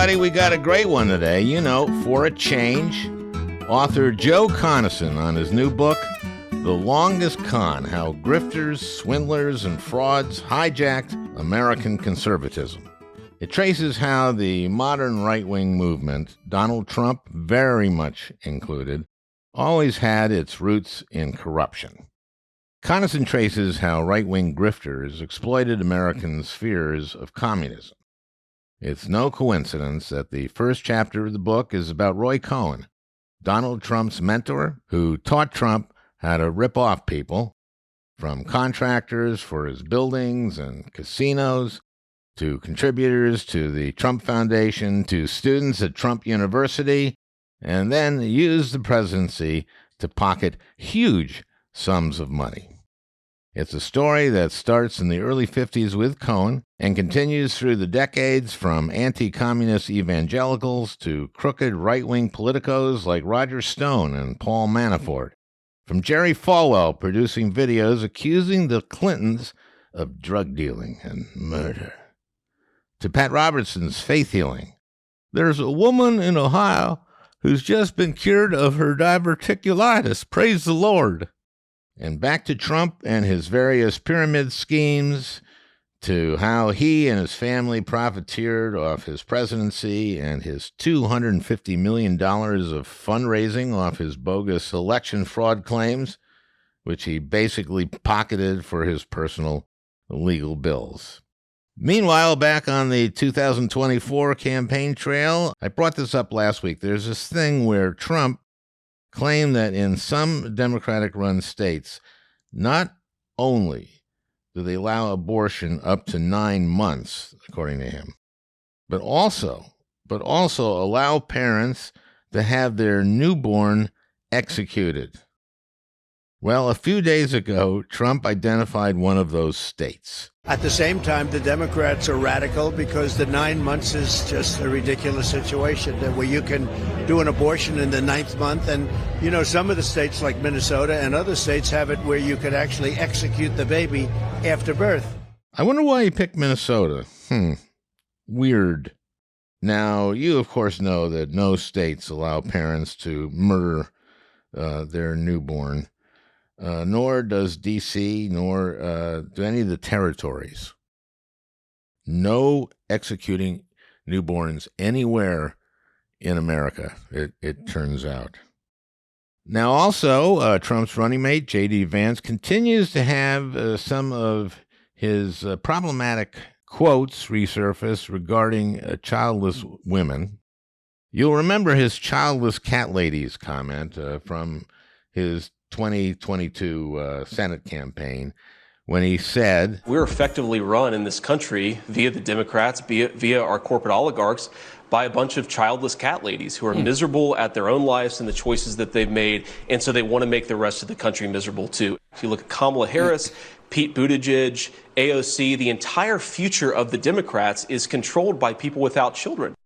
everybody. We got a great one today. You know, For a Change. Author Joe Conason on his new book, The Longest Con, How Grifters, Swindlers, and Frauds Hijacked American Conservatism. It traces how the modern right-wing movement, Donald Trump very much included, always had its roots in corruption. Conason traces how right-wing grifters exploited Americans' fears of communism. It's no coincidence that the first chapter of the book is about Roy Cohn, Donald Trump's mentor, who taught Trump how to rip off people, from contractors for his buildings and casinos, to contributors to the Trump Foundation, to students at Trump University, and then used the presidency to pocket huge sums of money. It's a story that starts in the early 50s with Cohn and continues through the decades from anti-communist evangelicals to crooked right-wing politicos like Roger Stone and Paul Manafort, from Jerry Falwell producing videos accusing the Clintons of drug dealing and murder, to Pat Robertson's faith healing. There's a woman in Ohio who's just been cured of her diverticulitis. Praise the Lord. And back to Trump and his various pyramid schemes, to how he and his family profiteered off his presidency and his $250 million of fundraising off his bogus election fraud claims, which he basically pocketed for his personal legal bills. Meanwhile, back on the 2024 campaign trail, I brought this up last week. There's this thing where Trump claimed that in some Democratic-run states, not only do they allow abortion up to 9 months, according to him, but also allow parents to have their newborn executed. Well, a few days ago, Trump identified one of those states. At the same time, the Democrats are radical because the 9 months is just a ridiculous situation where you can do an abortion in the 9th month. And, you know, some of the states like Minnesota and other states have it where you could actually execute the baby after birth. I wonder why he picked Minnesota. Weird. Now, you, of course, know that no states allow parents to murder their newborn. Nor does D.C., nor do any of the territories. No executing newborns anywhere in America, it turns out. Now, also, Trump's running mate, J.D. Vance, continues to have some of his problematic quotes resurface regarding childless women. You'll remember his childless cat ladies comment from his 2022 Senate campaign when he said, "We're effectively run in this country via the Democrats, via our corporate oligarchs, by a bunch of childless cat ladies who are miserable at their own lives and the choices that they've made, and so they want to make the rest of the country miserable too." If you look at Kamala Harris, Pete Buttigieg, AOC, the entire future of the Democrats is controlled by people without children.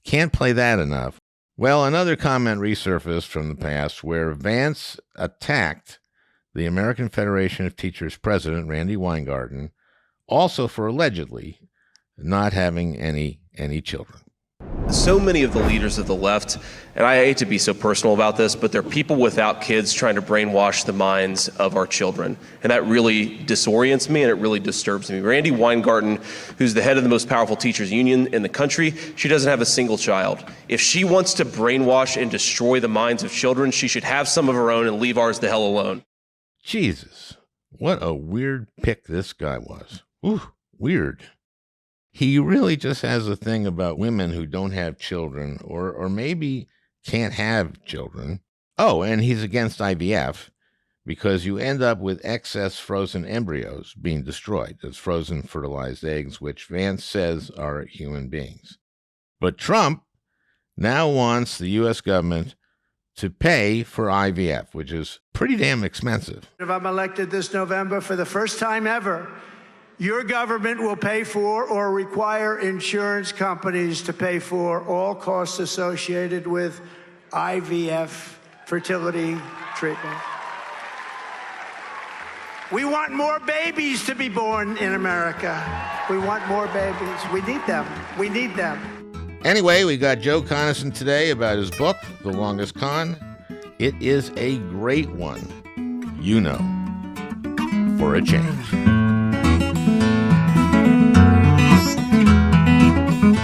Can't play that enough. Well, another comment resurfaced from the past where Vance attacked the American Federation of Teachers president, Randy Weingarten, also for allegedly not having any children. So many of the leaders of the left, and I hate to be so personal about this, but they're people without kids trying to brainwash the minds of our children. And that really disorients me and it really disturbs me. Randy Weingarten, who's the head of the most powerful teachers union in the country, she doesn't have a single child. If she wants to brainwash and destroy the minds of children, she should have some of her own and leave ours the hell alone. Jesus, what a weird pick this guy was. Ooh, weird. He really just has a thing about women who don't have children or maybe can't have children. Oh, and he's against IVF because you end up with excess frozen embryos being destroyed as frozen fertilized eggs, which Vance says are human beings. But Trump now wants the U.S. government to pay for IVF, which is pretty damn expensive. If I'm elected this November, for the first time ever, your government will pay for or require insurance companies to pay for all costs associated with IVF fertility treatment. We want more babies to be born in America. We want more babies. We need them. We need them. Anyway, we got Joe Conason today about his book, The Longest Con. It is a great one, you know, for a change.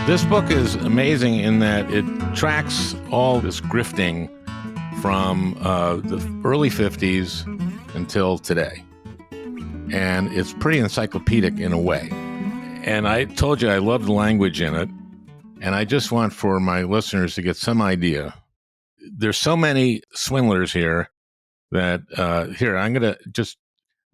This book is amazing in that it tracks all this grifting from the early 50s until today. And it's pretty encyclopedic in a way. And I told you I love the language in it. And I just want for my listeners to get some idea. There's so many swindlers here that, here, I'm going to just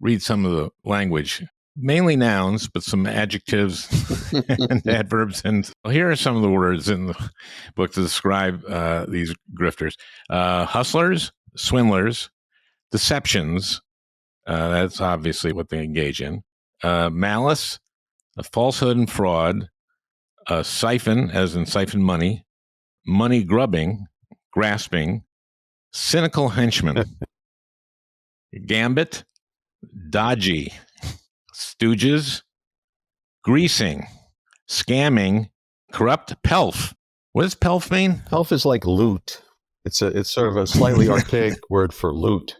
read some of the language. Mainly nouns, but some adjectives and adverbs. And here are some of the words in the book to describe these grifters. Hustlers, swindlers, deceptions. That's obviously what they engage in. Malice, falsehood and fraud. Siphon, as in siphon money. Money grubbing, grasping. Cynical henchman. Gambit, dodgy. Stooges, greasing, scamming, corrupt pelf. What does pelf mean? Pelf is like loot. It's sort of a slightly archaic word for loot.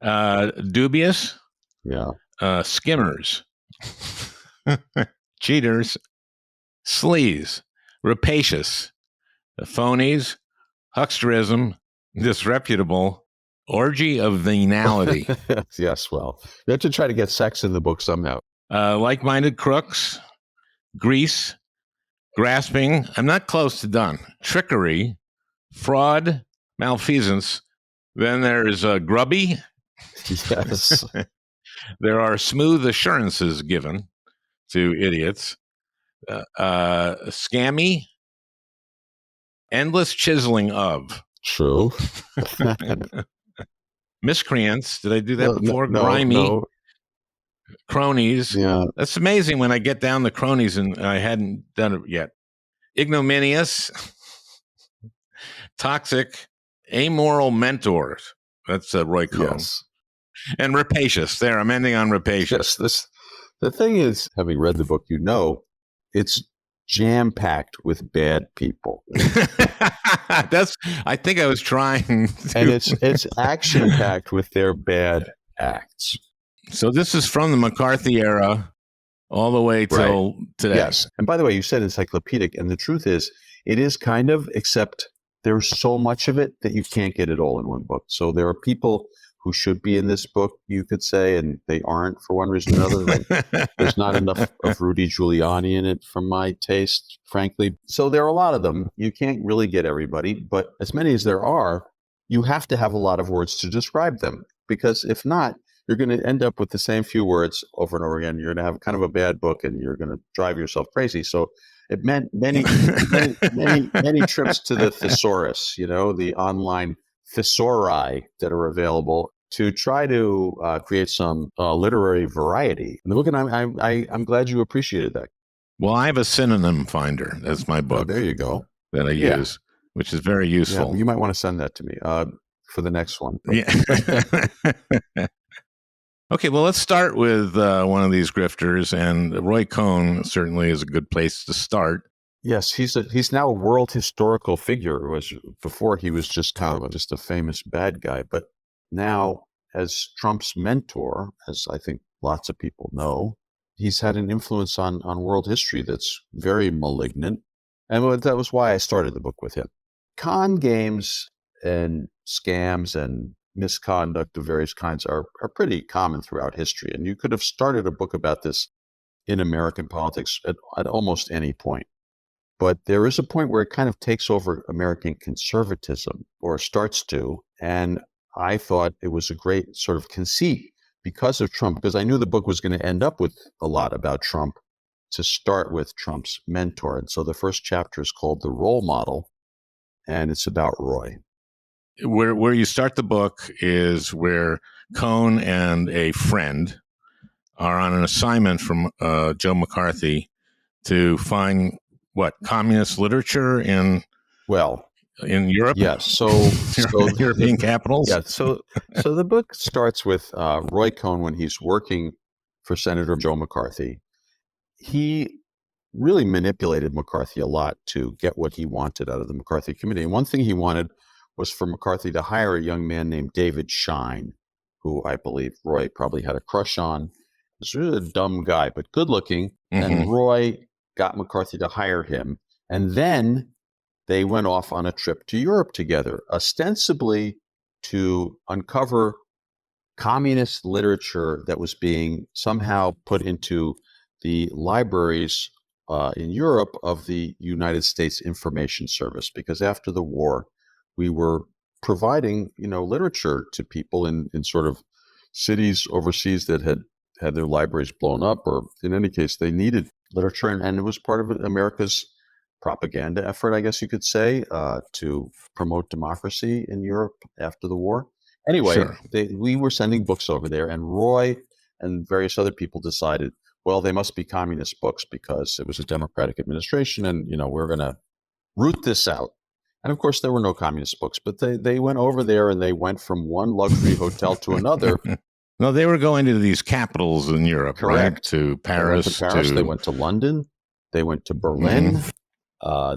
Dubious, Yeah. Skimmers, cheaters, sleaze, rapacious, phonies, hucksterism, disreputable, orgy of venality. Yes, well, you have to try to get sex in the book somehow. Like-minded crooks, grease, grasping. I'm not close to done. Trickery, fraud, malfeasance. Then there's grubby. Yes. There are smooth assurances given to idiots. Scammy, endless chiseling of. True. Miscreants. Did I do that before? No, Grimy. no. Cronies. Yeah. That's amazing when I get down to cronies and I hadn't done it yet. Ignominious, toxic, amoral mentors. That's Roy Cohn. Yes. And rapacious. There, I'm ending on rapacious. Yes. The thing is, having read the book, you know, it's jam-packed with bad people. I think I was trying to. And it's action-packed with their bad acts. So this is from the McCarthy era all the way till today. Yes. And by the way, you said encyclopedic, and the truth is, it is kind of, except there's so much of it that you can't get it all in one book. So there are people who should be in this book, you could say, and they aren't for one reason or another. Like, there's not enough of Rudy Giuliani in it for my taste, frankly. So there are a lot of them. You can't really get everybody, but as many as there are, you have to have a lot of words to describe them, because if not, you're going to end up with the same few words over and over again. You're going to have kind of a bad book, and you're going to drive yourself crazy. So it meant many trips to the thesaurus, the online thesauri that are available to try to create some literary variety in the book. And I'm glad you appreciated that. Well, I have a synonym finder. That's my book. Oh, there you go. That I use, which is very useful. Yeah, you might want to send that to me for the next one. Yeah. Okay, well, let's start with one of these grifters, and Roy Cohn certainly is a good place to start. Yes, he's now a world historical figure. Before he was just kind of just a famous bad guy, but now as Trump's mentor, as I think lots of people know, he's had an influence on world history that's very malignant, and that was why I started the book with him. Con games and scams and misconduct of various kinds are pretty common throughout history, and you could have started a book about this in American politics at almost any point. But there is a point where it kind of takes over American conservatism, or starts to, and I thought it was a great sort of conceit because of Trump, because I knew the book was going to end up with a lot about Trump, to start with Trump's mentor. And so the first chapter is called The Role Model, and it's about Roy. Where you start the book is where Cohn and a friend are on an assignment from Joe McCarthy to find communist literature in Europe. Yes, so European capitals. Yeah, so the book starts with Roy Cohn when he's working for Senator Joe McCarthy. He really manipulated McCarthy a lot to get what he wanted out of the McCarthy committee. And one thing he wanted was for McCarthy to hire a young man named David Schein, who I believe Roy probably had a crush on. He's really a dumb guy, but good looking. And Roy got McCarthy to hire him. And then they went off on a trip to Europe together, ostensibly to uncover communist literature that was being somehow put into the libraries in Europe of the United States Information Service, because after the war, we were providing, literature to people in sort of cities overseas that had their libraries blown up, or in any case, they needed literature, and it was part of America's propaganda effort, I guess you could say, to promote democracy in Europe after the war. Anyway, Sure. we were sending books over there, and Roy and various other people decided, well, they must be communist books because it was a Democratic administration, and we're going to root this out. And of course, there were no communist books, but they went over there and they went from one luxury hotel to another. No, they were going to these capitals in Europe, Correct. right? To Paris. They went to London. They went to Berlin.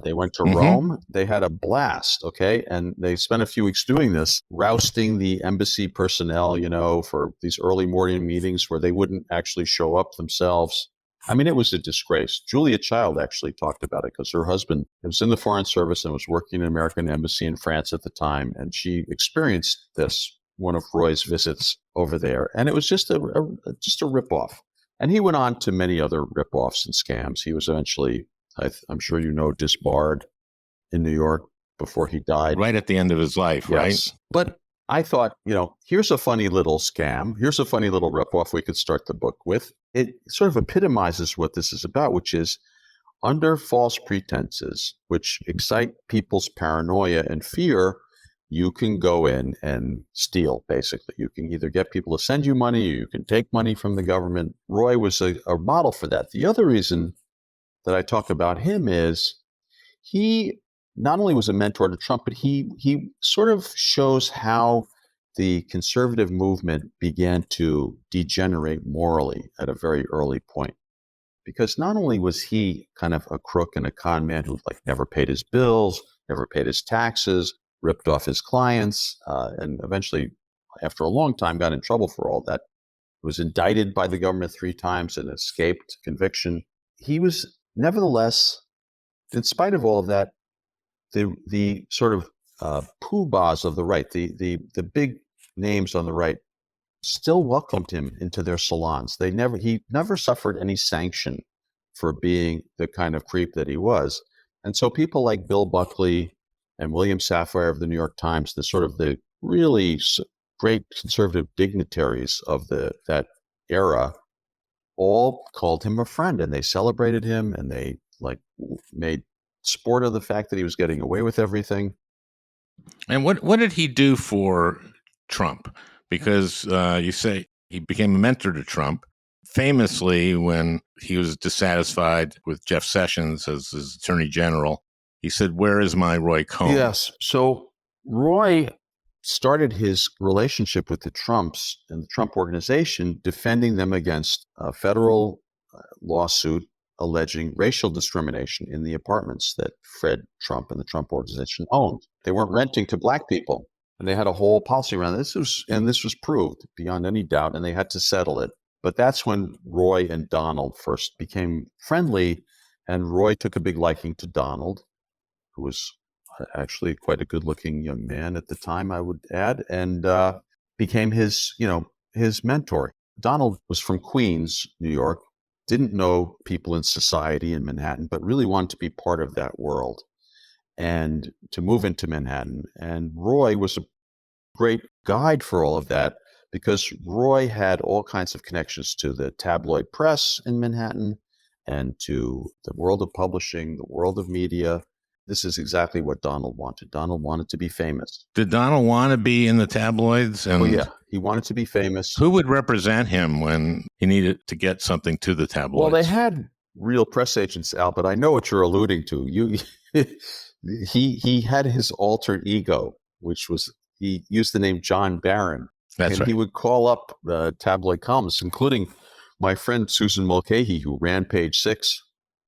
They went to Rome. They had a blast, okay? And they spent a few weeks doing this, rousting the embassy personnel, for these early morning meetings where they wouldn't actually show up themselves. I mean, it was a disgrace. Julia Child actually talked about it because her husband was in the Foreign Service and was working in an American embassy in France at the time. And she experienced this, one of Roy's visits over there. And it was just a ripoff. And he went on to many other ripoffs and scams. He was eventually, I'm sure disbarred in New York before he died. Right at the end of his life, Yes. right? But I thought, here's a funny little scam. Here's a funny little ripoff we could start the book with. It sort of epitomizes what this is about, which is under false pretenses, which excite people's paranoia and fear, you can go in and steal, basically. You can either get people to send you money or you can take money from the government. Roy was a model for that. The other reason that I talk about him is he not only was a mentor to Trump, but he sort of shows how the conservative movement began to degenerate morally at a very early point. Because not only was he kind of a crook and a con man who never paid his bills, never paid his taxes, ripped off his clients, and eventually, after a long time, got in trouble for all that, was indicted by the government 3 times and escaped conviction. He was nevertheless, in spite of all of that, the sort of poobahs of the right, the big names on the right, still welcomed him into their salons. He never suffered any sanction for being the kind of creep that he was. And so people like Bill Buckley and William Safire of the New York Times, the really great conservative dignitaries of that era, all called him a friend, and they celebrated him, and they made sport of the fact that he was getting away with everything. And what did he do for Trump? Because you say he became a mentor to Trump. Famously, when he was dissatisfied with Jeff Sessions as his attorney general, he said, "Where is my Roy Cohn?" Yes. So Roy started his relationship with the Trumps and the Trump organization, defending them against a federal lawsuit alleging racial discrimination in the apartments that Fred Trump and the Trump organization owned. They weren't renting to black people, and they had a whole policy around this. This was proved beyond any doubt, and they had to settle it. But that's when Roy and Donald first became friendly, and Roy took a big liking to Donald, who was actually quite a good-looking young man at the time, I would add, and became his mentor. Donald was from Queens, New York, didn't know people in society in Manhattan, but really wanted to be part of that world and to move into Manhattan. And Roy was a great guide for all of that because Roy had all kinds of connections to the tabloid press in Manhattan and to the world of publishing, the world of media. This is exactly what Donald wanted. Donald wanted to be famous. Did Donald want to be in the tabloids? And yeah, he wanted to be famous. Who would represent him when he needed to get something to the tabloids? Well, they had real press agents, Al, but I know what you're alluding to. He had his alter ego, which was he used the name John Barron. That's right. He would call up the tabloid columnists, including my friend Susan Mulcahy, who ran Page 6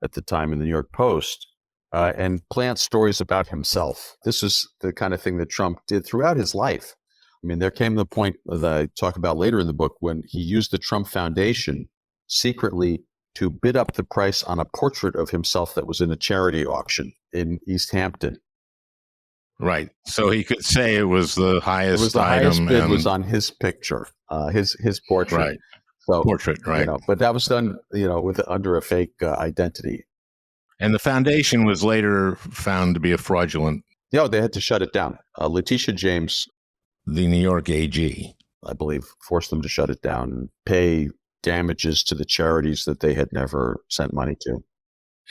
at the time in the New York Post, and plant stories about himself. This is the kind of thing that Trump did throughout his life. I mean, there came the point that I talk about later in the book when he used the Trump Foundation secretly to bid up the price on a portrait of himself that was in a charity auction in East Hampton. Right. So he could say it was the highest It was the item. highest bid was on his picture, his portrait. Right. So, Portrait, right. But that was done, with under a fake identity. And the foundation was later found to be a fraudulent. Yeah, they had to shut it down. Letitia James, the New York AG, I believe, forced them to shut it down and pay damages to the charities that they had never sent money to.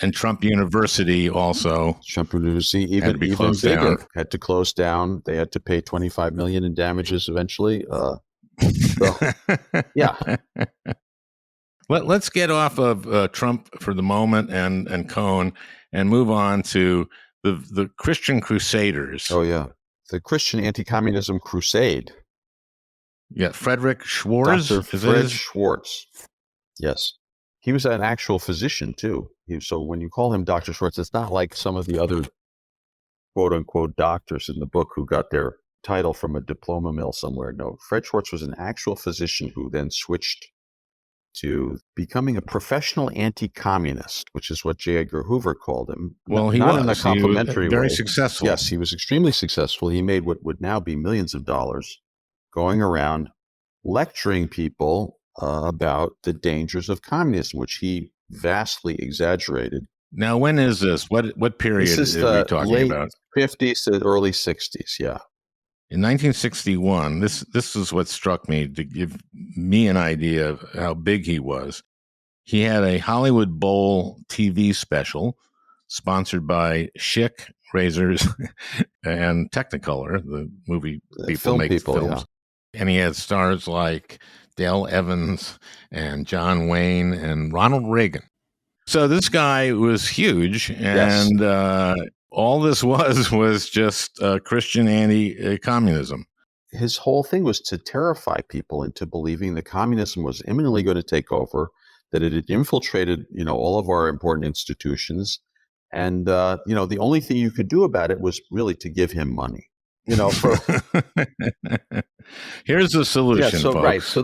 And Trump University also. Trump University even bigger, had to close down. They had to pay $25 million in damages eventually. Yeah. Let's get off of Trump for the moment and Cohn and move on to the Christian Crusaders. Oh, yeah. The Christian Anti-Communism Crusade. Yeah, Frederick Schwartz. Dr. Fred Schwartz. Yes. He was an actual physician, too. So when you call him Dr. Schwartz, it's not like some of the other quote-unquote doctors in the book who got their title from a diploma mill somewhere. No, Fred Schwartz was an actual physician who then switched to becoming a professional anti-communist, which is what J. Edgar Hoover called him. Well, he not was. in a complimentary very way. Successful. Yes, he was extremely successful. He made what would now be millions of dollars going around lecturing people about the dangers of communism, which he vastly exaggerated. Now, when is this? What period this is are we talking late about? 50s to early 60s, yeah. In 1961, this is what struck me to give me an idea of how big he was. He had a Hollywood Bowl TV special sponsored by Schick, Razors, and Technicolor, the movie people make films. Yeah. And he had stars like Dale Evans and John Wayne and Ronald Reagan. So this guy was huge, and all this was just Christian anti-communism. His whole thing was to terrify people into believing that communism was imminently going to take over, that it had infiltrated, all of our important institutions, and the only thing you could do about it was really to give him money. Here's the solution, folks. Right. So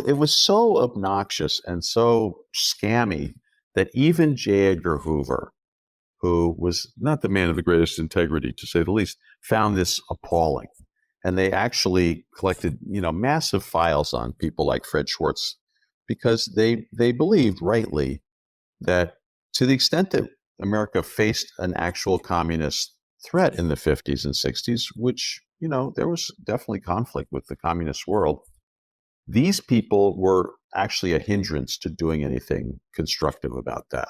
it was so obnoxious and so scammy that even J. Edgar Hoover, who was not the man of the greatest integrity, to say the least, found this appalling. And they actually collected, massive files on people like Fred Schwartz, because they believed rightly that to the extent that America faced an actual communist threat in the 50s and 60s, which, there was definitely conflict with the communist world, these people were actually a hindrance to doing anything constructive about that.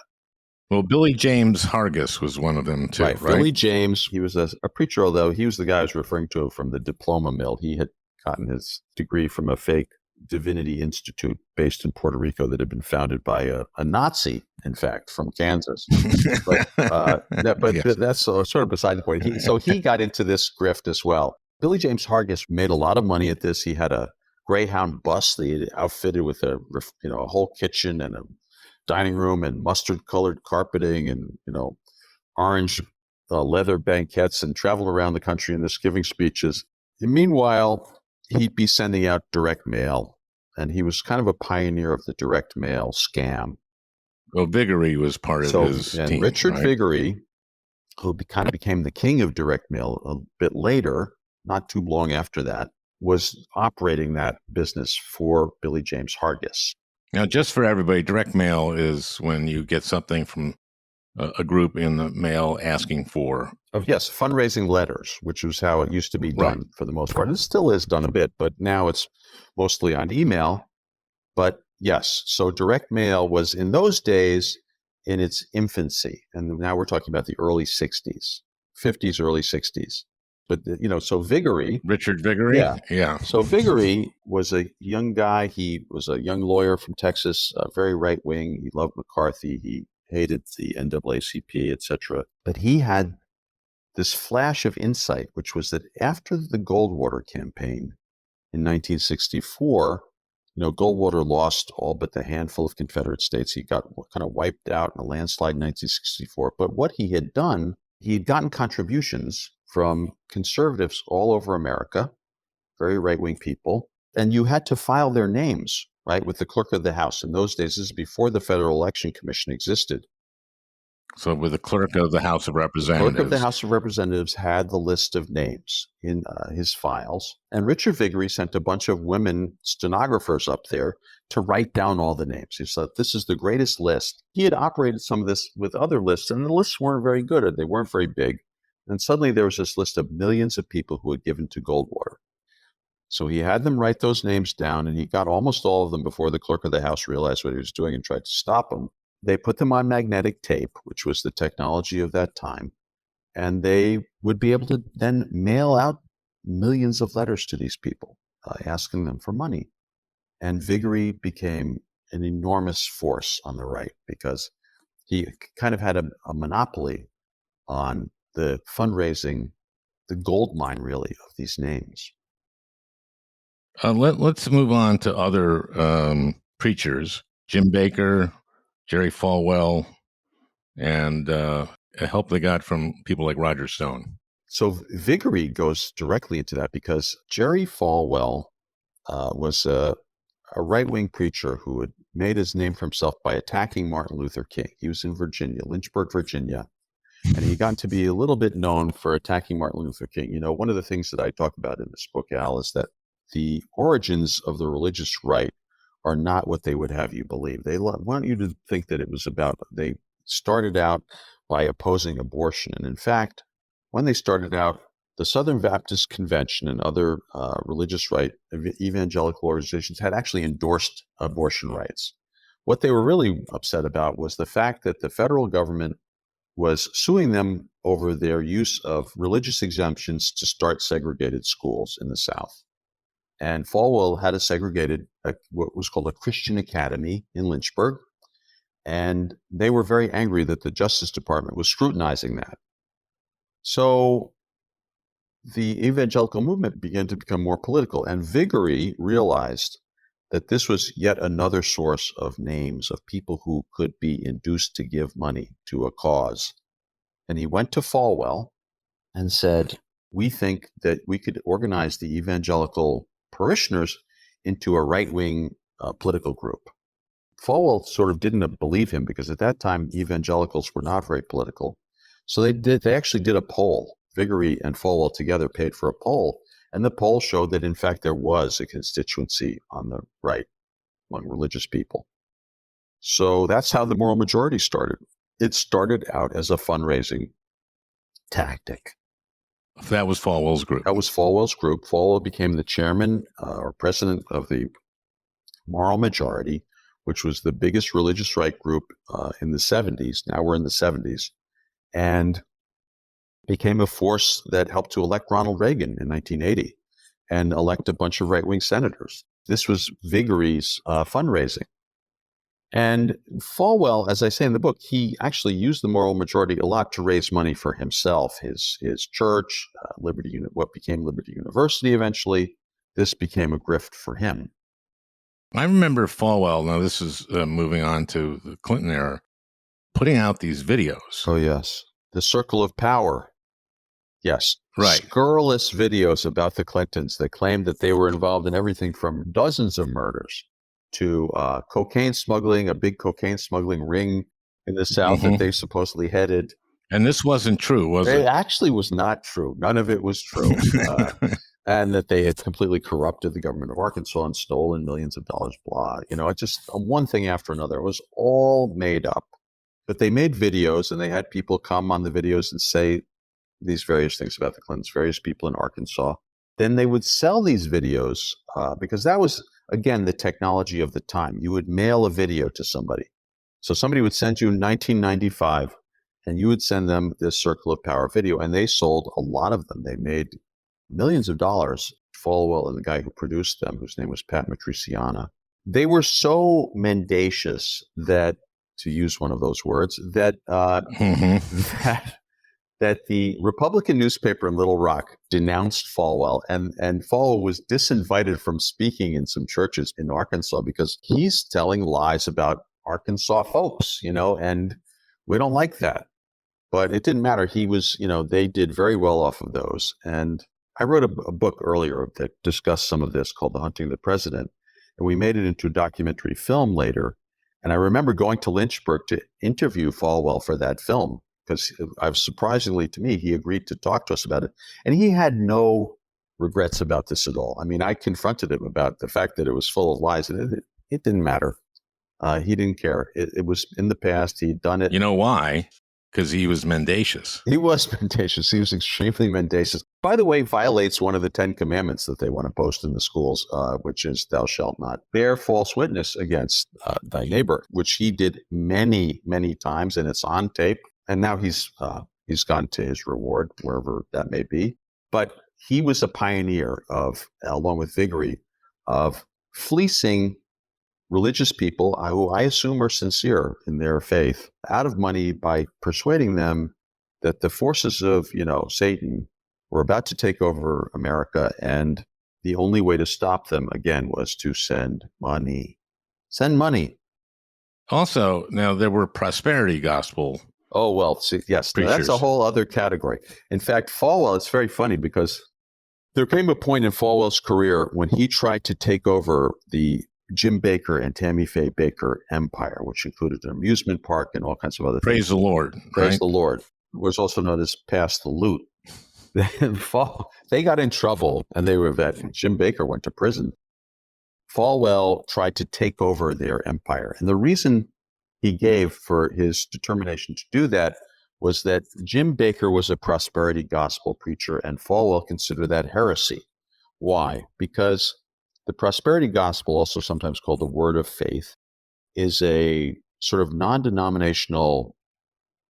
Well, Billy James Hargis was one of them, too, right? Billy James, he was a preacher, although he was the guy I was referring to from the diploma mill. He had gotten his degree from a fake divinity institute based in Puerto Rico that had been founded by a Nazi, in fact, from Kansas. That's sort of beside the point. He got into this grift as well. Billy James Hargis made a lot of money at this. He had a Greyhound bus that he had outfitted with a whole kitchen and a dining room and mustard-colored carpeting and, orange leather banquettes, and traveled around the country in this giving speeches. And meanwhile, he'd be sending out direct mail, and he was kind of a pioneer of the direct mail scam. Well, Viguerie was part of his team. Richard right? Viguerie, who kind of became the king of direct mail a bit later, not too long after that, was operating that business for Billy James Hargis. Now, just for everybody, direct mail is when you get something from a group in the mail asking for. Yes, fundraising letters, which was how it used to be done for the most part. It still is done a bit, but now it's mostly on email. But yes, so direct mail was in those days in its infancy. And now we're talking about the early 60s, 50s, early 60s. But, so Viguerie. Richard Viguerie? Yeah. So Viguerie was a young guy. He was a young lawyer from Texas, very right-wing. He loved McCarthy. He hated the NAACP, etc. But he had this flash of insight, which was that after the Goldwater campaign in 1964, Goldwater lost all but the handful of Confederate states. He got kind of wiped out in a landslide in 1964. But what he had done, he had gotten contributions from conservatives all over America, very right-wing people, and you had to file their names, right, with the clerk of the House. In those days, this is before the Federal Election Commission existed. So with the clerk of the House of The Representatives. clerk of the House of Representatives had the list of names in his files, and Richard Viguerie sent a bunch of women stenographers up there to write down all the names. He said, this is the greatest list. He had operated some of this with other lists, and the lists weren't very good, or they weren't very big. And suddenly there was this list of millions of people who had given to Goldwater. So he had them write those names down, and he got almost all of them before the clerk of the House realized what he was doing and tried to stop him. They put them on magnetic tape, which was the technology of that time, and they would be able to then mail out millions of letters to these people, asking them for money. And Viguerie became an enormous force on the right because he kind of had a monopoly on the fundraising, the gold mine, really, of these names. Let's move on to other preachers. Jim Baker, Jerry Falwell, and help they got from people like Roger Stone. So Viguerie goes directly into that because Jerry Falwell was a right-wing preacher who had made his name for himself by attacking Martin Luther King. He was in Virginia, Lynchburg, Virginia, and he got to be a little bit known for attacking Martin Luther King. One of the things that I talk about in this book, Al, is that the origins of the religious right are not what they would have you believe. They want you to think that it was about, they started out by opposing abortion. And in fact, when they started out, the Southern Baptist Convention and other religious right evangelical organizations had actually endorsed abortion rights. What they were really upset about was the fact that the federal government was suing them over their use of religious exemptions to start segregated schools in the South. And Falwell had what was called a Christian academy in Lynchburg. And they were very angry that the Justice Department was scrutinizing that. So the evangelical movement began to become more political. And Viguerie realized that this was yet another source of names of people who could be induced to give money to a cause. And he went to Falwell and said, we think that we could organize the evangelical parishioners into a right-wing political group. Falwell sort of didn't believe him because at that time evangelicals were not very political. So they actually did a poll. Viguerie and Falwell together paid for a poll, and the poll showed that in fact there was a constituency on the right among religious people. So that's how the moral majority started. It started out as a fundraising tactic. That was Falwell's group. That was Falwell's group. Falwell became the chairman or president of the Moral Majority, which was the biggest religious right group in the 70s. Now we're in the 70s. And became a force that helped to elect Ronald Reagan in 1980 and elect a bunch of right-wing senators. This was Viguerie's fundraising. And Falwell, as I say in the book, he actually used the moral majority a lot to raise money for himself, his church, what became Liberty University eventually. This became a grift for him. I remember Falwell, now this is moving on to the Clinton era, putting out these videos. Oh, yes. The Circle of Power. Yes. Right. Scurrilous videos about the Clintons that claimed that they were involved in everything from dozens of murders to cocaine smuggling, a big cocaine smuggling ring in the South that they supposedly headed. And this wasn't true, was it? It actually was not true. None of it was true. And that they had completely corrupted the government of Arkansas and stolen millions of dollars, blah. It just one thing after another. It was all made up. But they made videos, and they had people come on the videos and say these various things about the Clintons, various people in Arkansas. Then they would sell these videos because that was, again, the technology of the time. You would mail a video to somebody. So somebody would send you in 1995, and you would send them this Circle of Power video, and they sold a lot of them. They made millions of dollars. Falwell and the guy who produced them, whose name was Pat Matriciana, they were so mendacious that, to use one of those words, that that the Republican newspaper in Little Rock denounced Falwell, and Falwell was disinvited from speaking in some churches in Arkansas because he's telling lies about Arkansas folks, and we don't like that. But it didn't matter. He was, they did very well off of those. And I wrote a book earlier that discussed some of this called The Hunting of the President. And we made it into a documentary film later. And I remember going to Lynchburg to interview Falwell for that film because surprisingly to me, he agreed to talk to us about it. And he had no regrets about this at all. I mean, I confronted him about the fact that it was full of lies, and it didn't matter. He didn't care. It was in the past. He'd done it. You know why? Because he was mendacious. He was mendacious. He was extremely mendacious. By the way, violates one of the 10 commandments that they want to post in the schools, which is thou shalt not bear false witness against thy neighbor, which he did many, many times, and it's on tape. And now he's gone to his reward, wherever that may be. But he was a pioneer of, along with Vigory, of fleecing religious people who I assume are sincere in their faith out of money by persuading them that the forces of, Satan were about to take over America. And the only way to stop them, again, was to send money. Send money. Also, now there were prosperity gospel. Oh, well, see, yes, that's a whole other category. In fact, Falwell, it's very funny because there came a point in Falwell's career when he tried to take over the Jim Baker and Tammy Faye Baker empire, which included an amusement park and all kinds of other Praise things. The Lord. Praise right? the Lord. It was also known as Pass the Loot. They got in trouble, and they were that Jim Baker went to prison. Falwell tried to take over their empire. And the reason he gave for his determination to do that was that Jim Baker was a prosperity gospel preacher, and Falwell considered that heresy. Why? Because the prosperity gospel, also sometimes called the word of faith, is a sort of non-denominational,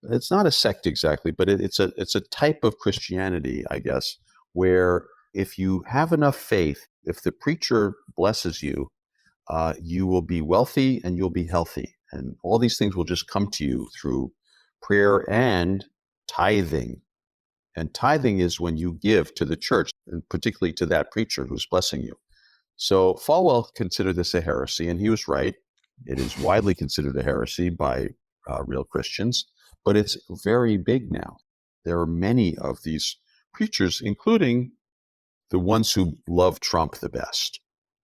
it's not a sect exactly, but it's a type of Christianity, I guess, where if you have enough faith, if the preacher blesses you, you will be wealthy and you'll be healthy. And all these things will just come to you through prayer and tithing. And tithing is when you give to the church, and particularly to that preacher who's blessing you. So Falwell considered this a heresy, and he was right. It is widely considered a heresy by real Christians, but it's very big now. There are many of these preachers, including the ones who love Trump the best.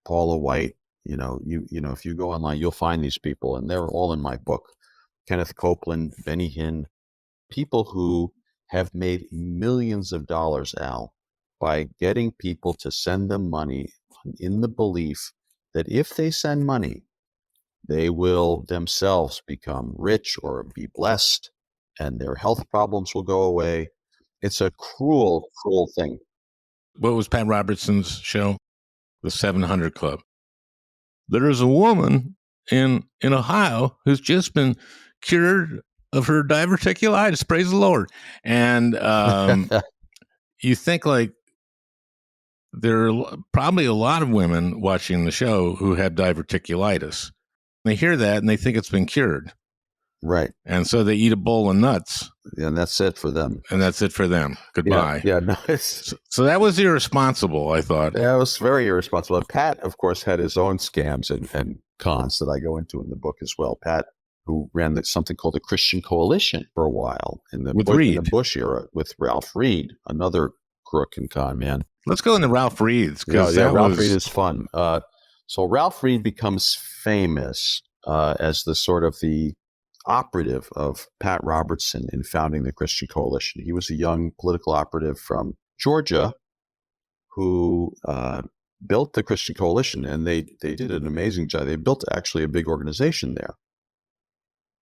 Paula White, if you go online, you'll find these people, and they're all in my book. Kenneth Copeland, Benny Hinn, people who have made millions of dollars, Al, by getting people to send them money in the belief that if they send money, they will themselves become rich or be blessed, and their health problems will go away. It's a cruel, cruel thing. What was Pat Robertson's show? The 700 Club. There is a woman in Ohio who's just been cured of her diverticulitis. Praise the Lord. And you think like, there are probably a lot of women watching the show who have diverticulitis. They hear that and they think it's been cured. Right. And so they eat a bowl of nuts. Yeah, and that's it for them. Goodbye. Yeah, no. So that was irresponsible, I thought. Yeah, it was very irresponsible. Pat, of course, had his own scams and cons that I go into in the book as well. Pat, who ran something called the Christian Coalition for a while in the Bush era with Ralph Reed, another crook and con man. Let's go into Ralph Reed's. Ralph Reed is fun. So Ralph Reed becomes famous as the sort of the operative of Pat Robertson in founding the Christian Coalition. He was a young political operative from Georgia who built the Christian Coalition, and they did an amazing job. They built actually a big organization there.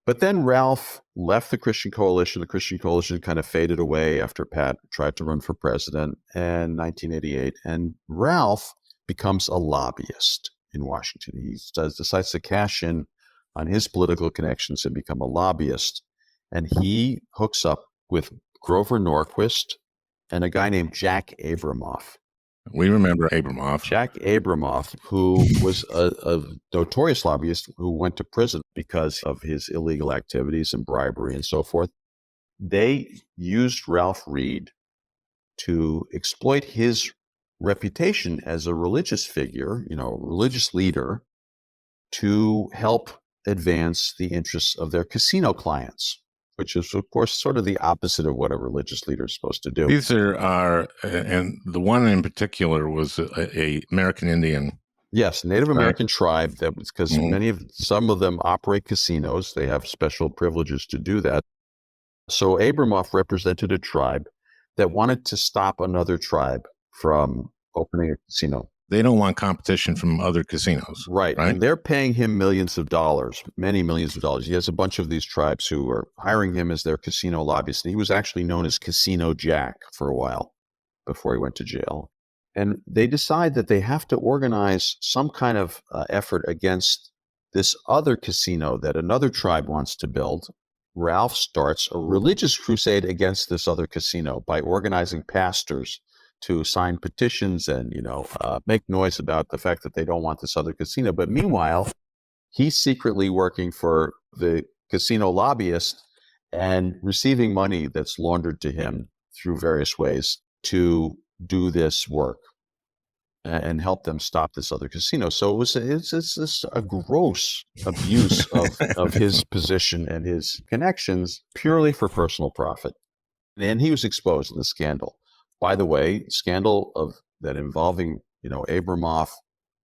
But then Ralph left the Christian Coalition. The Christian Coalition kind of faded away after Pat tried to run for president in 1988. And Ralph becomes a lobbyist in Washington. He decides to cash in on his political connections and become a lobbyist. And he hooks up with Grover Norquist and a guy named Jack Abramoff. We remember Abramoff. Jack Abramoff, who was a notorious lobbyist who went to prison because of his illegal activities and bribery and so forth. they used Ralph Reed to exploit his reputation as a religious figure, religious leader, to help advance the interests of their casino clients, which is, of course, sort of the opposite of what a religious leader is supposed to do. These are and the one in particular was a American Indian. Yes, Native American tribe. That was because some of them operate casinos. They have special privileges to do that. So Abramoff represented a tribe that wanted to stop another tribe from opening a casino. They don't want competition from other casinos. Right. And they're paying him millions of dollars, many millions of dollars. He has a bunch of these tribes who are hiring him as their casino lobbyist. And he was actually known as Casino Jack for a while before he went to jail. And they decide that they have to organize some kind of effort against this other casino that another tribe wants to build. Ralph starts a religious crusade against this other casino by organizing pastors to sign petitions and, make noise about the fact that they don't want this other casino. But meanwhile, he's secretly working for the casino lobbyist and receiving money that's laundered to him through various ways to do this work and help them stop this other casino. So it's a gross abuse of his position and his connections purely for personal profit. And he was exposed in the scandal. By the way, scandal that involving, Abramoff,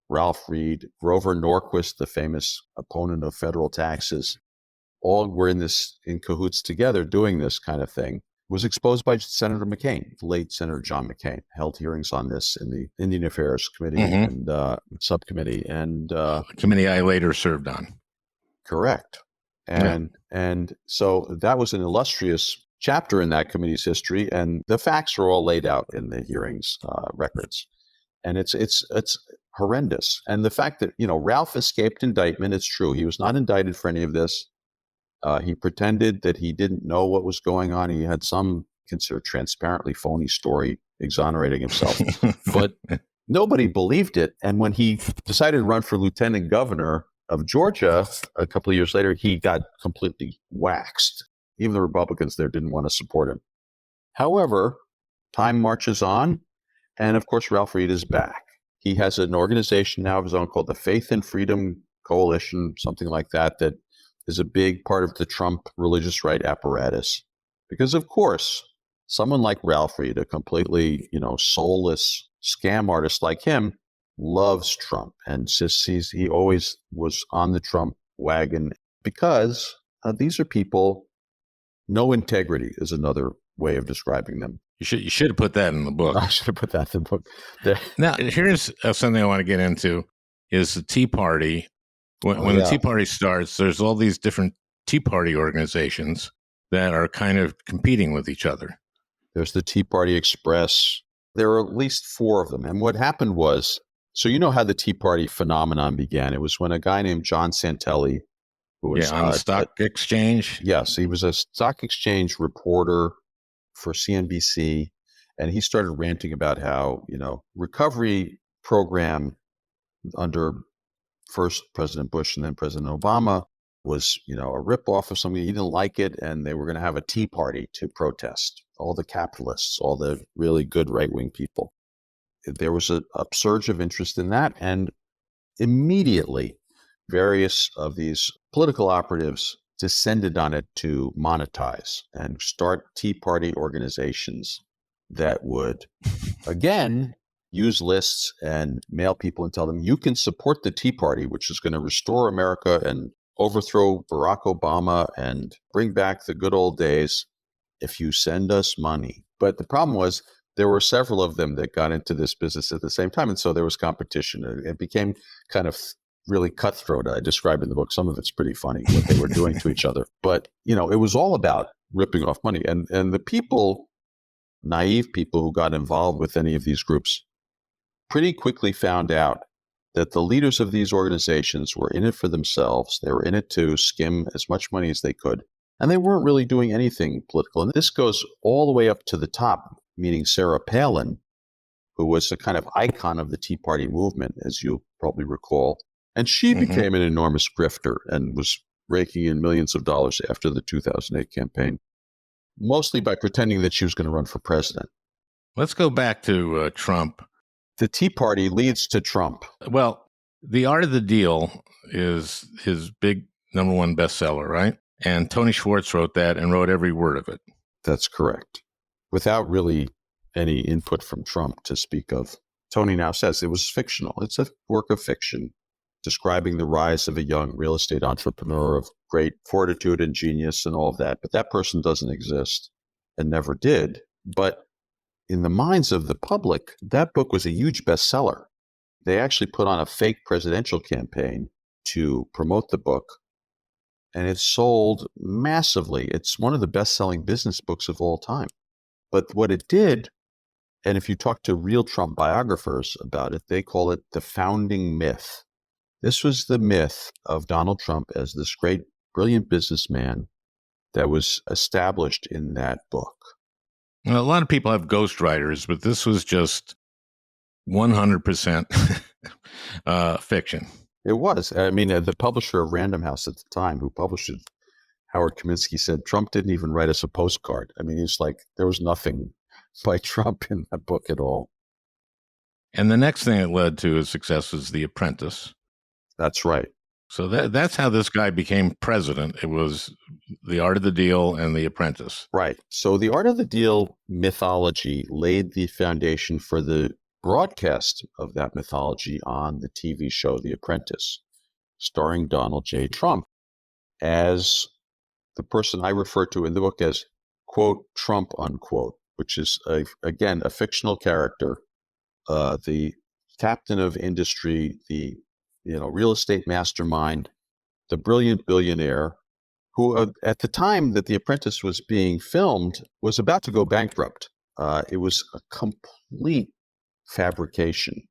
Ralph Reed, Grover Norquist, the famous opponent of federal taxes, all were in cahoots together doing this kind of thing, was exposed by Senator McCain, the late Senator John McCain, held hearings on this in the Indian Affairs Committee and subcommittee. And committee I later served on. Correct. And so that was an illustrious chapter in that committee's history, and the facts are all laid out in the hearings records. And it's horrendous. And the fact that, Ralph escaped indictment, it's true. He was not indicted for any of this. He pretended that he didn't know what was going on. He had some considered transparently phony story exonerating himself, but nobody believed it. And when he decided to run for lieutenant governor of Georgia a couple of years later, he got completely waxed. Even the Republicans there didn't want to support him. However, time marches on, and of course, Ralph Reed is back. He has an organization now of his own called the Faith and Freedom Coalition, something like that, that is a big part of the Trump religious right apparatus. Because, of course, someone like Ralph Reed, a completely, soulless scam artist like him, loves Trump and he always was on the Trump wagon because these are people. No integrity is another way of describing them. You should have put that in the book. I should have put that in the book. Now, here's something I want to get into is the Tea Party. When the Tea Party starts, there's all these different Tea Party organizations that are kind of competing with each other. There's the Tea Party Express. There are at least 4 of them. And what happened was, so you know how the Tea Party phenomenon began. It was when a guy named John Santelli, who was on the stock exchange. Yes, he was a stock exchange reporter for CNBC, and he started ranting about how, recovery program under first President Bush and then President Obama was, a ripoff of something. He didn't like it, and they were going to have a tea party to protest. All the capitalists, all the really good right-wing people. There was a surge of interest in that, and immediately various of these political operatives descended on it to monetize and start Tea Party organizations that would, again, use lists and mail people and tell them, you can support the Tea Party, which is going to restore America and overthrow Barack Obama and bring back the good old days if you send us money. But the problem was there were several of them that got into this business at the same time. And so there was competition. It became kind of really cutthroat. I describe in the book. Some of it's pretty funny what they were doing to each other. But, it was all about ripping off money. And the people, naive people who got involved with any of these groups pretty quickly found out that the leaders of these organizations were in it for themselves. They were in it to skim as much money as they could. And they weren't really doing anything political. And this goes all the way up to the top, meaning Sarah Palin, who was a kind of icon of the Tea Party movement, as you probably recall. And she became an enormous grifter and was raking in millions of dollars after the 2008 campaign. mostly by pretending that she was going to run for president. Let's go back to Trump. The Tea Party leads to Trump. Well, The Art of the Deal is his big number one bestseller, right? And Tony Schwartz wrote that and wrote every word of it. That's correct. Without really any input from Trump to speak of. Tony now says it was fictional. It's a work of fiction describing the rise of a young real estate entrepreneur of great fortitude and genius and all of that. But that person doesn't exist and never did. But in the minds of the public, that book was a huge bestseller. They actually put on a fake presidential campaign to promote the book, and it sold massively. It's one of the best-selling business books of all time. But what it did, and if you talk to real Trump biographers about it, they call it the founding myth. This was the myth of Donald Trump as this great, brilliant businessman that was established in that book. Well, a lot of people have ghostwriters, but this was just 100% fiction. It was. I mean, the publisher of Random House at the time, who published it, Howard Kaminsky, said Trump didn't even write us a postcard. I mean, he's like, there was nothing by Trump in that book at all. And the next thing it led to his success was The Apprentice. That's right. So that's how this guy became president. It was The Art of the Deal and The Apprentice. Right. So The Art of the Deal mythology laid the foundation for the broadcast of that mythology on the TV show The Apprentice, starring Donald J. Trump as the person I refer to in the book as, quote, Trump, unquote, which is, again, a fictional character, the captain of industry, the real estate mastermind, the brilliant billionaire who, at the time that The Apprentice was being filmed, was about to go bankrupt. It was a complete fabrication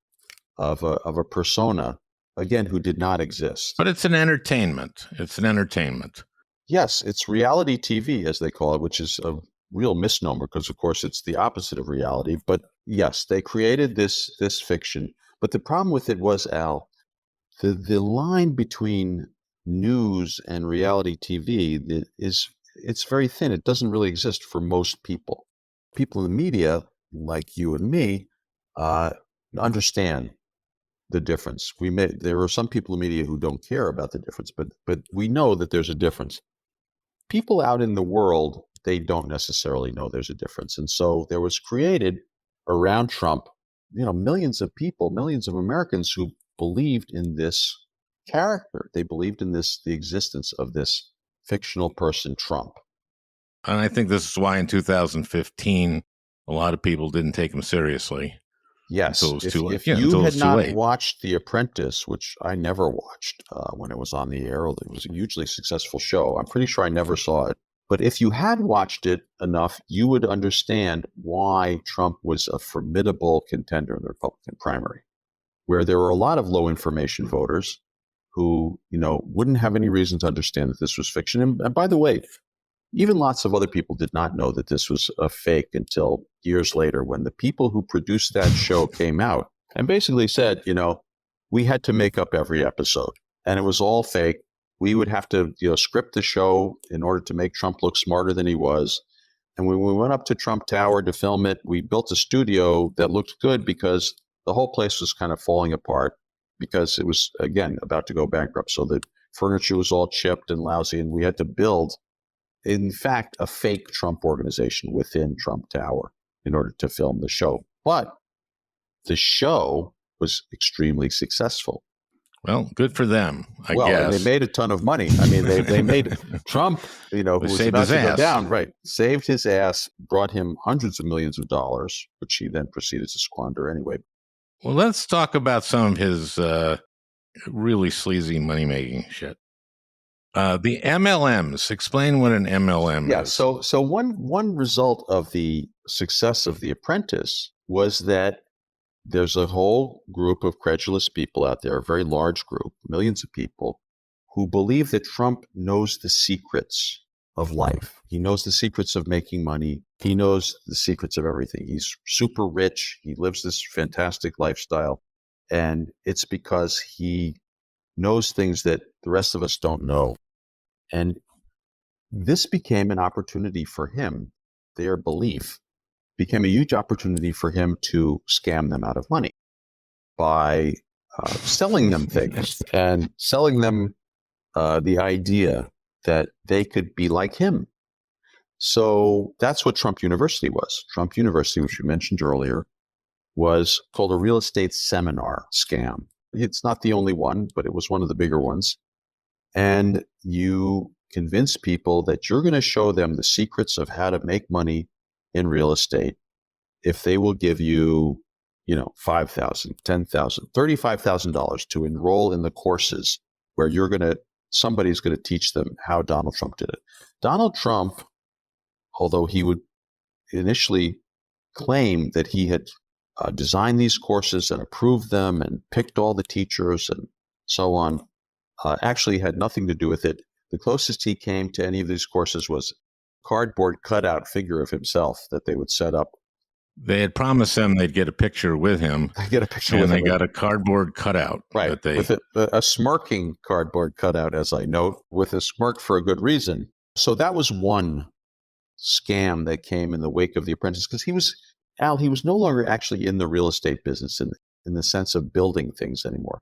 of a persona, again, who did not exist. But it's an entertainment. It's an entertainment. Yes, it's reality TV, as they call it, which is a real misnomer because, of course, it's the opposite of reality. But yes, they created this fiction. But the problem with it was, Al, the line between news and reality TV it's very thin. It doesn't really exist for most people. People in the media, like you and me, understand the difference. There are some people in the media who don't care about the difference, but we know that there's a difference. People out in the world, they don't necessarily know there's a difference. And so there was created around Trump, millions of people, millions of Americans who believed in this character. They believed in the existence of this fictional person, Trump. And I think this is why in 2015, a lot of people didn't take him seriously. Yes. Until it was too late. If you had not watched The Apprentice, which I never watched when it was on the air, it was a hugely successful show. I'm pretty sure I never saw it. But if you had watched it enough, you would understand why Trump was a formidable contender in the Republican primary, where there were a lot of low information voters who, wouldn't have any reason to understand that this was fiction. And by the way, even lots of other people did not know that this was a fake until years later, when the people who produced that show came out and basically said, we had to make up every episode and it was all fake. We would have to, script the show in order to make Trump look smarter than he was. And when we went up to Trump Tower to film it, we built a studio that looked good because the whole place was kind of falling apart because it was, again, about to go bankrupt. So the furniture was all chipped and lousy, and we had to build, in fact, a fake Trump organization within Trump Tower in order to film the show. But the show was extremely successful. Well, good for them, I guess. guess. They made a ton of money. I mean, they made Trump, who was about to go down, right, saved his ass, brought him hundreds of millions of dollars, which he then proceeded to squander anyway. Well, let's talk about some of his really sleazy money-making shit. The MLMs. Explain what an MLM is. So one result of the success of The Apprentice was that there's a whole group of credulous people out there, a very large group, millions of people, who believe that Trump knows the secrets of life. He knows the secrets of making money. He knows the secrets of everything. He's super rich. He lives this fantastic lifestyle. And it's because he knows things that the rest of us don't know. And this became an opportunity for him. Their belief became a huge opportunity for him to scam them out of money by selling them things and selling them the idea that they could be like him. So that's what Trump University was. Trump University, which you mentioned earlier, was called a real estate seminar scam. It's not the only one, but it was one of the bigger ones. And you convince people that you're going to show them the secrets of how to make money in real estate if they will give you, $5,000, $10,000, $35,000 to enroll in the courses where somebody's going to teach them how Donald Trump did it. Donald Trump, although he would initially claim that he had designed these courses and approved them and picked all the teachers and so on, actually had nothing to do with it. The closest he came to any of these courses was a cardboard cutout figure of himself that they would set up. They had promised him they'd get a picture with him. They get a picture and with they him. got a cardboard cutout. Right, with a smirking cardboard cutout, as I note, with a smirk for a good reason. So that was one scam that came in the wake of The Apprentice, because he was no longer actually in the real estate business in the sense of building things anymore.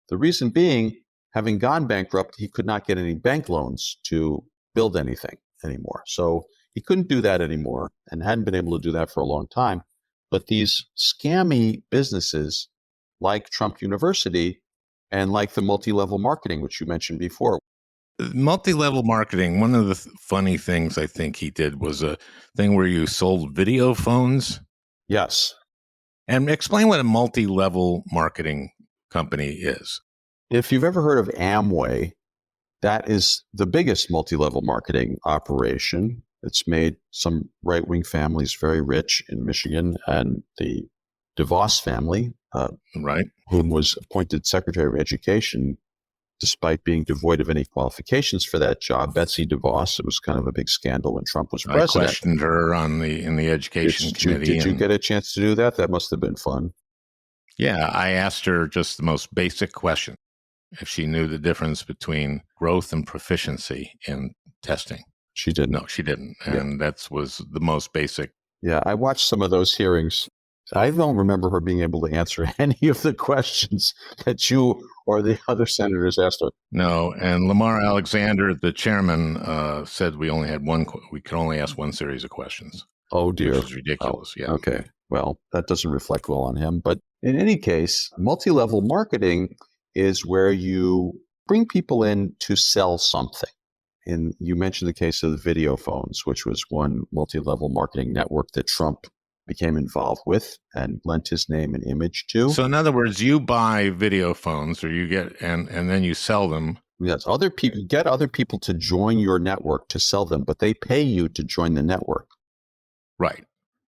The reason being, having gone bankrupt, he could not get any bank loans to build anything anymore. So he couldn't do that anymore and hadn't been able to do that for a long time. But these scammy businesses like Trump University and like the multi-level marketing, which you mentioned before. Multi-level marketing, one of the funny things I think he did was a thing where you sold video phones. Yes. And explain what a multi-level marketing company is. If you've ever heard of Amway, that is the biggest multi-level marketing operation. It's made some right-wing families very rich in Michigan, and the DeVos family, right, whom was appointed Secretary of Education, despite being devoid of any qualifications for that job, Betsy DeVos. It was kind of a big scandal when Trump was president. I questioned her in the education committee. Did you get a chance to do that? That must have been fun. Yeah, I asked her just the most basic question, if she knew the difference between growth and proficiency in testing. She didn't. No, she didn't. And that was the most basic. Yeah, I watched some of those hearings. I don't remember her being able to answer any of the questions that you or the other senators asked her. No, and Lamar Alexander, the chairman, said we could only ask one series of questions. Oh, dear. Which is ridiculous, yeah. Okay, well, that doesn't reflect well on him. But in any case, multi-level marketing is where you bring people in to sell something. And you mentioned the case of the video phones, which was one multi-level marketing network that Trump became involved with and lent his name and image to. So in other words, you buy video phones, or you get and then you sell them. Yes, get other people to join your network to sell them, but they pay you to join the network. Right.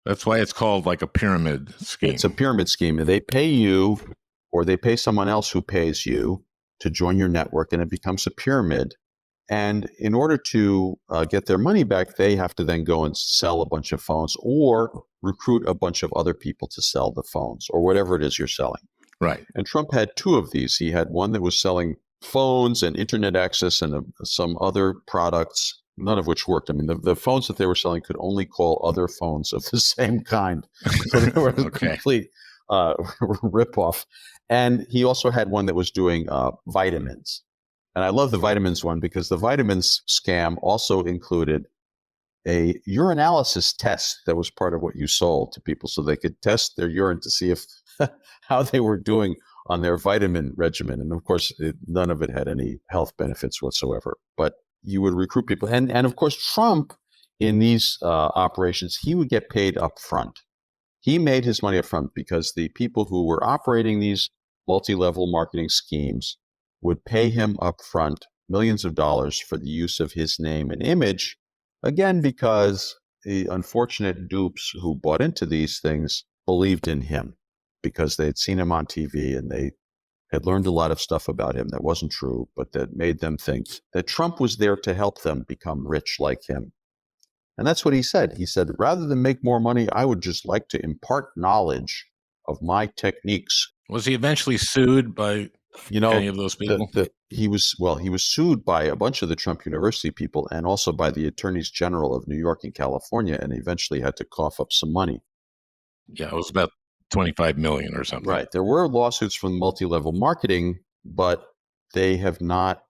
That's why it's called like a pyramid scheme. It's a pyramid scheme. They pay you, or they pay someone else who pays you to join your network, and it becomes a pyramid. And in order to get their money back, they have to then go and sell a bunch of phones or recruit a bunch of other people to sell the phones or whatever it is you're selling. Right. And Trump had two of these. He had one that was selling phones and internet access and some other products, none of which worked. I mean, the phones that they were selling could only call other phones of the same kind. So they were a complete ripoff. And he also had one that was doing vitamins. And I love the vitamins one because the vitamins scam also included a urinalysis test that was part of what you sold to people, so they could test their urine to see if how they were doing on their vitamin regimen. And of course, none of it had any health benefits whatsoever. But you would recruit people. And of course, Trump, in these operations, he would get paid up front. He made his money up front because the people who were operating these multi-level marketing schemes would pay him up front millions of dollars for the use of his name and image, again, because the unfortunate dupes who bought into these things believed in him because they had seen him on TV and they had learned a lot of stuff about him that wasn't true, but that made them think that Trump was there to help them become rich like him. And that's what he said. He said, rather than make more money, I would just like to impart knowledge of my techniques. Was he eventually sued by You know, Any of those people? he was sued by a bunch of the Trump University people and also by the attorneys general of New York and California, and eventually had to cough up some money. Yeah, it was about 25 million or something. Right. There were lawsuits from multi-level marketing, but they have not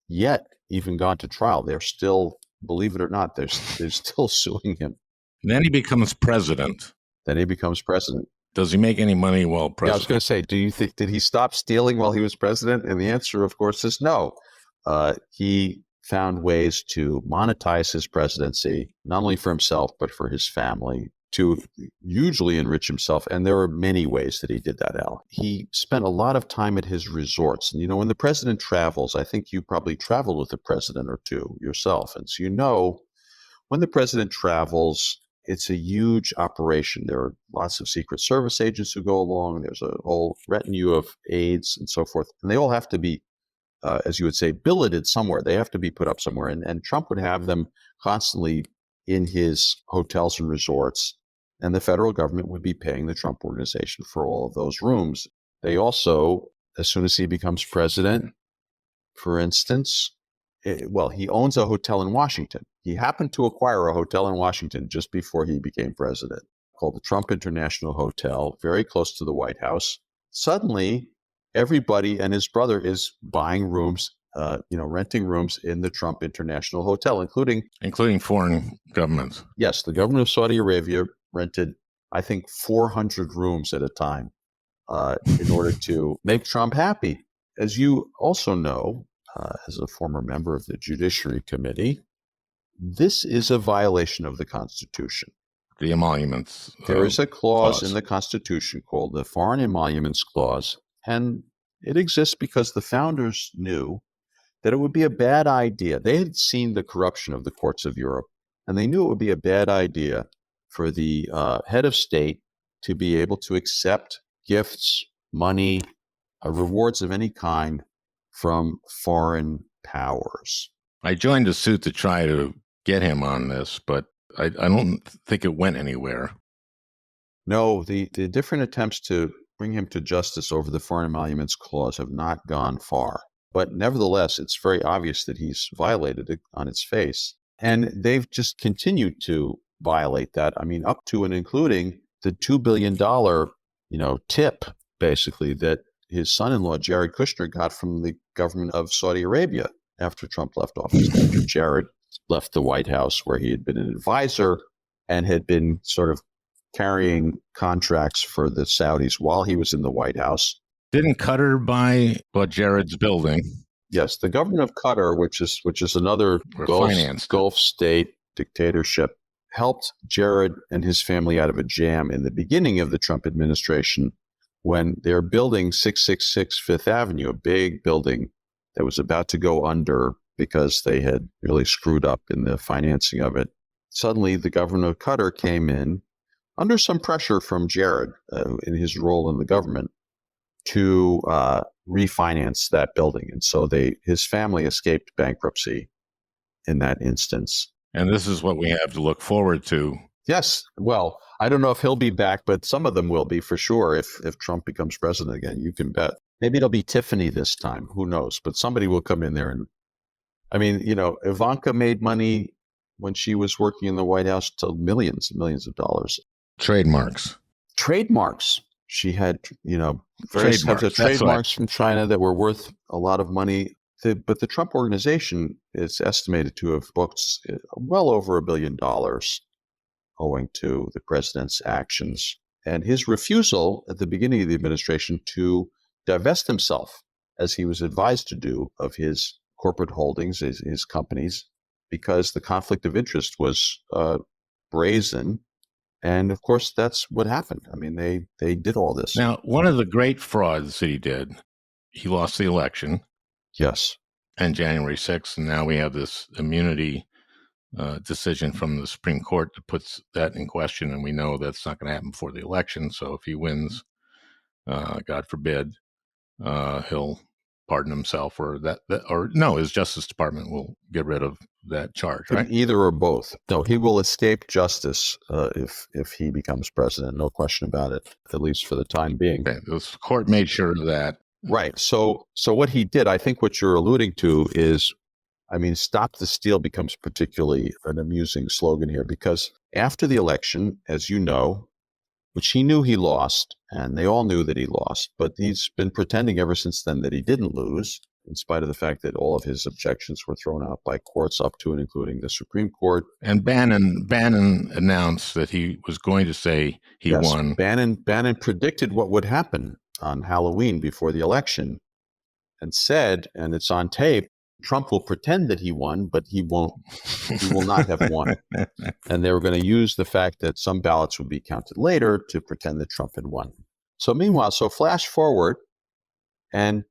yet even gone to trial. They're still, believe it or not, they're still suing him. And then he becomes president. Does he make any money while president? Yeah, I was going to say, do you think, did he stop stealing while he was president? And the answer, of course, is no. He found ways to monetize his presidency, not only for himself, but for his family, to hugely enrich himself. And there are many ways that he did that, Al. He spent a lot of time at his resorts. And, when the president travels, I think you probably traveled with a president or two yourself. And so, when the president travels, it's a huge operation. There are lots of Secret Service agents who go along. There's a whole retinue of aides and so forth. And they all have to be, as you would say, billeted somewhere. They have to be put up somewhere. And Trump would have them constantly in his hotels and resorts. And the federal government would be paying the Trump Organization for all of those rooms. They also, as soon as he becomes president, for instance, he owns a hotel in Washington. He happened to acquire a hotel in Washington just before he became president, called the Trump International Hotel, very close to the White House. Suddenly, everybody and his brother is buying rooms, renting rooms in the Trump International Hotel, including foreign governments. Yes, the government of Saudi Arabia rented, I think, 400 rooms at a time in order to make Trump happy. As you also know, as a former member of the Judiciary Committee, this is a violation of the Constitution. The emoluments. There is a clause in the Constitution called the Foreign Emoluments Clause, and it exists because the founders knew that it would be a bad idea. They had seen the corruption of the courts of Europe, and they knew it would be a bad idea for the head of state to be able to accept gifts, money, rewards of any kind from foreign powers. I joined a suit to try to get him on this, but I don't think it went anywhere. No, the different attempts to bring him to justice over the Foreign Emoluments Clause have not gone far. But nevertheless, it's very obvious that he's violated it on its face. And they've just continued to violate that. I mean, up to and including the $2 billion, tip, basically, that his son-in-law, Jared Kushner, got from the government of Saudi Arabia after Trump left office, after Jared left the White House, where he had been an advisor and had been sort of carrying contracts for the Saudis while he was in the White House. Didn't Qatar buy Jared's building? Yes, the government of Qatar, which is another Gulf state dictatorship, helped Jared and his family out of a jam in the beginning of the Trump administration when they're building 666 Fifth Avenue, a big building that was about to go under because they had really screwed up in the financing of it. Suddenly, the government of Qatar came in under some pressure from Jared in his role in the government to refinance that building. And so his family escaped bankruptcy in that instance. And this is what we have to look forward to. Yes. Well, I don't know if he'll be back, but some of them will be for sure if Trump becomes president again. You can bet. Maybe it'll be Tiffany this time. Who knows? But somebody will come in there. And I mean, Ivanka made money when she was working in the White House to millions and millions of dollars. Trademarks. She had, various types of trademarks from China that were worth a lot of money. But the Trump Organization is estimated to have booked well over $1 billion owing to the president's actions and his refusal at the beginning of the administration to divest himself, as he was advised to do, of his corporate holdings, his companies, because the conflict of interest was brazen. And of course, that's what happened. I mean, they did all this. Now, one of the great frauds that he did, he lost the election. Yes. And January 6th. And now we have this immunity decision from the Supreme Court that puts that in question. And we know that's not going to happen before the election. So if he wins, God forbid, he'll pardon himself, or his Justice Department will get rid of that charge, right? Either or both. No, he will escape justice if he becomes president. No question about it, at least for the time being. Okay. The court made sure of that. Right. So what he did, I think what you're alluding to is, I mean, stop the steal becomes particularly an amusing slogan here, because after the election, as you know, which he knew he lost, and they all knew that he lost, but he's been pretending ever since then that he didn't lose, in spite of the fact that all of his objections were thrown out by courts up to and including the Supreme Court. And Bannon announced that he was going to say he won. Bannon predicted what would happen on Halloween before the election and said, and it's on tape, Trump will pretend that he won, but he won't. He will not have won. And they were going to use the fact that some ballots would be counted later to pretend that Trump had won. So meanwhile, flash forward, and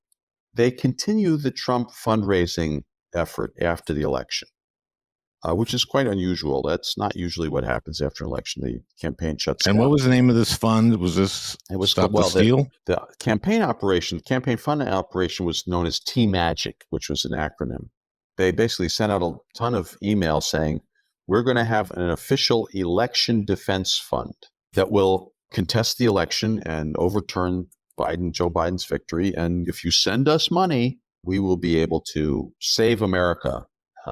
they continue the Trump fundraising effort after the election, which is quite unusual. That's not usually what happens after an election. The campaign shuts down. And what was the name of this fund? Was this Stop the Steal? The campaign fund operation was known as T-Magic, which was an acronym. They basically sent out a ton of emails saying, we're going to have an official election defense fund that will contest the election and overturn Joe Biden's victory. And if you send us money, we will be able to save America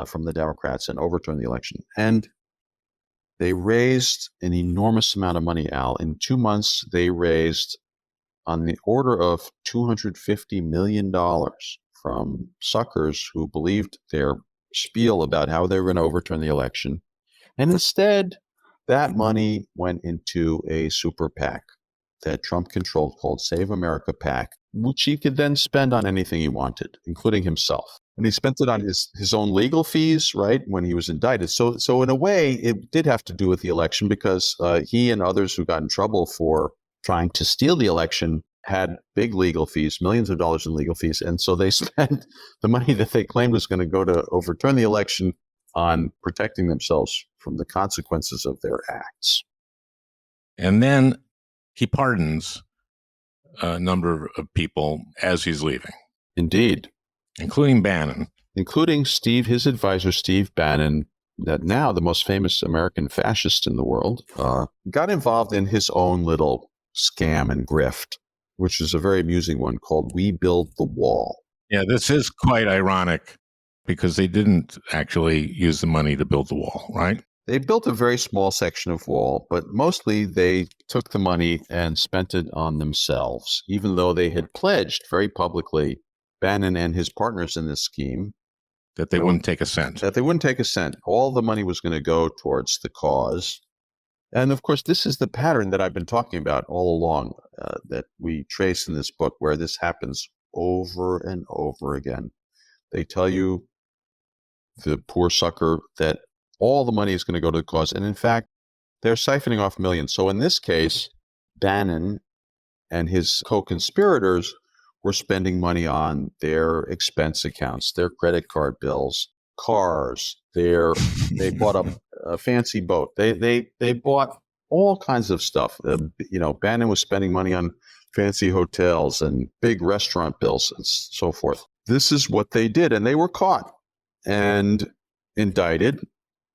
from the Democrats and overturn the election. And they raised an enormous amount of money, Al. In 2 months, they raised on the order of $250 million from suckers who believed their spiel about how they were going to overturn the election. And instead, that money went into a super PAC that Trump controlled called Save America PAC, which he could then spend on anything he wanted, including himself. And he spent it on his own legal fees, right, when he was indicted. So in a way, it did have to do with the election, because he and others who got in trouble for trying to steal the election had big legal fees, millions of dollars in legal fees. And so they spent the money that they claimed was going to go to overturn the election on protecting themselves from the consequences of their acts. And then he pardons a number of people as he's leaving. Indeed. Including Bannon. Including his advisor, Steve Bannon, that now the most famous American fascist in the world, got involved in his own little scam and grift, which is a very amusing one called We Build the Wall. Yeah, this is quite ironic because they didn't actually use the money to build the wall, right? They built a very small section of wall, but mostly they took the money and spent it on themselves, even though they had pledged very publicly, Bannon and his partners in this scheme, that they wouldn't take a cent. That they wouldn't take a cent. All the money was going to go towards the cause. And of course, this is the pattern that I've been talking about all along, that we trace in this book, where this happens over and over again. They tell you, the poor sucker, that all the money is going to go to the cause. And in fact, they're siphoning off millions. So in this case, Bannon and his co-conspirators were spending money on their expense accounts, their credit card bills, cars. They bought a fancy boat. They bought all kinds of stuff. Bannon was spending money on fancy hotels and big restaurant bills and so forth. This is what they did, and they were caught and indicted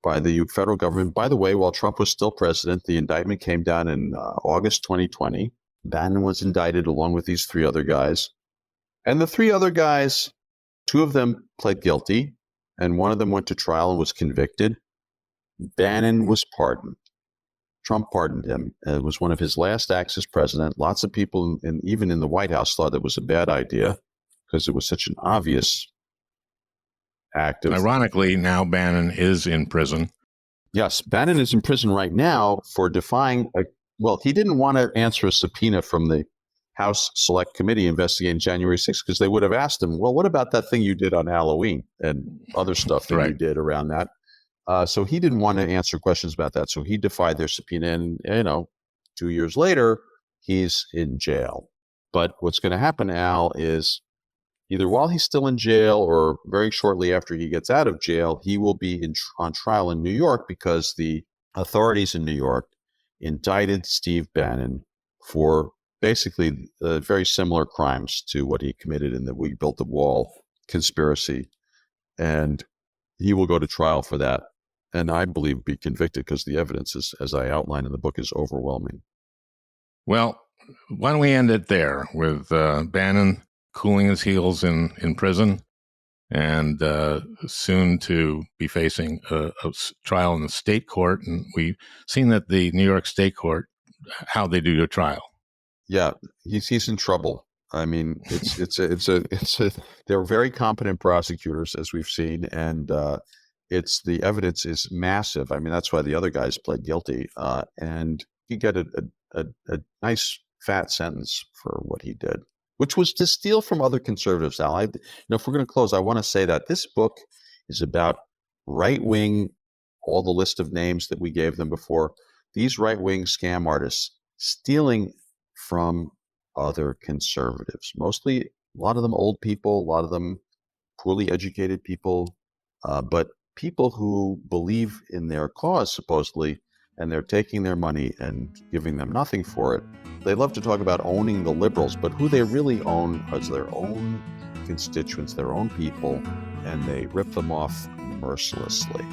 by the federal government. By the way, while Trump was still president, the indictment came down in August 2020. Bannon was indicted along with these three other guys. And the three other guys, two of them pled guilty, and one of them went to trial and was convicted. Bannon was pardoned. Trump pardoned him. It was one of his last acts as president. Lots of people, even in the White House, thought it was a bad idea because it was such an obvious act. Ironically, now Bannon is in prison. Yes, Bannon is in prison right now for defying he didn't want to answer a subpoena from the House Select Committee investigating January 6th, because they would have asked him, well, what about that thing you did on Halloween and other stuff that you did around that? So he didn't want to answer questions about that. So he defied their subpoena. And, 2 years later, he's in jail. But what's going to happen, Al, is either while he's still in jail or very shortly after he gets out of jail, he will be on trial in New York, because the authorities in New York indicted Steve Bannon for basically very similar crimes to what he committed in the We Built the Wall conspiracy. And he will go to trial for that. And I believe be convicted, because the evidence is, as I outline in the book, is overwhelming. Well, why don't we end it there with Bannon cooling his heels in prison, and soon to be facing a trial in the state court. And we've seen that the New York State Court, how they do their trial. Yeah, he's in trouble. I mean, they're very competent prosecutors, as we've seen, and the evidence is massive. I mean, that's why the other guys pled guilty, and he got a nice fat sentence for what he did, which was to steal from other conservatives. Al, if we're going to close, I want to say that this book is about right-wing, all the list of names that we gave them before, these right-wing scam artists stealing from other conservatives, mostly a lot of them old people, a lot of them poorly educated people, but people who believe in their cause, supposedly, and they're taking their money and giving them nothing for it. They love to talk about owning the liberals, but who they really own is their own constituents, their own people, and they rip them off mercilessly.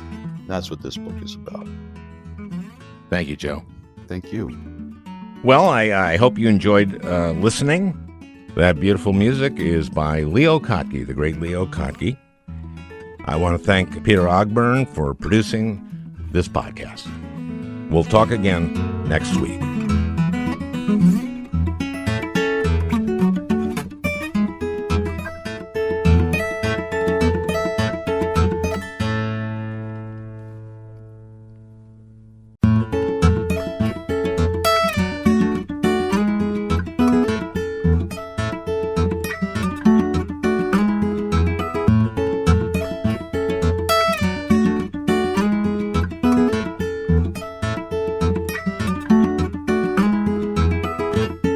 That's what this book is about. Thank you, Joe. Thank you. Well, I hope you enjoyed listening. That beautiful music is by Leo Kottke, the great Leo Kottke. I want to thank Peter Ogburn for producing this podcast. We'll talk again next week.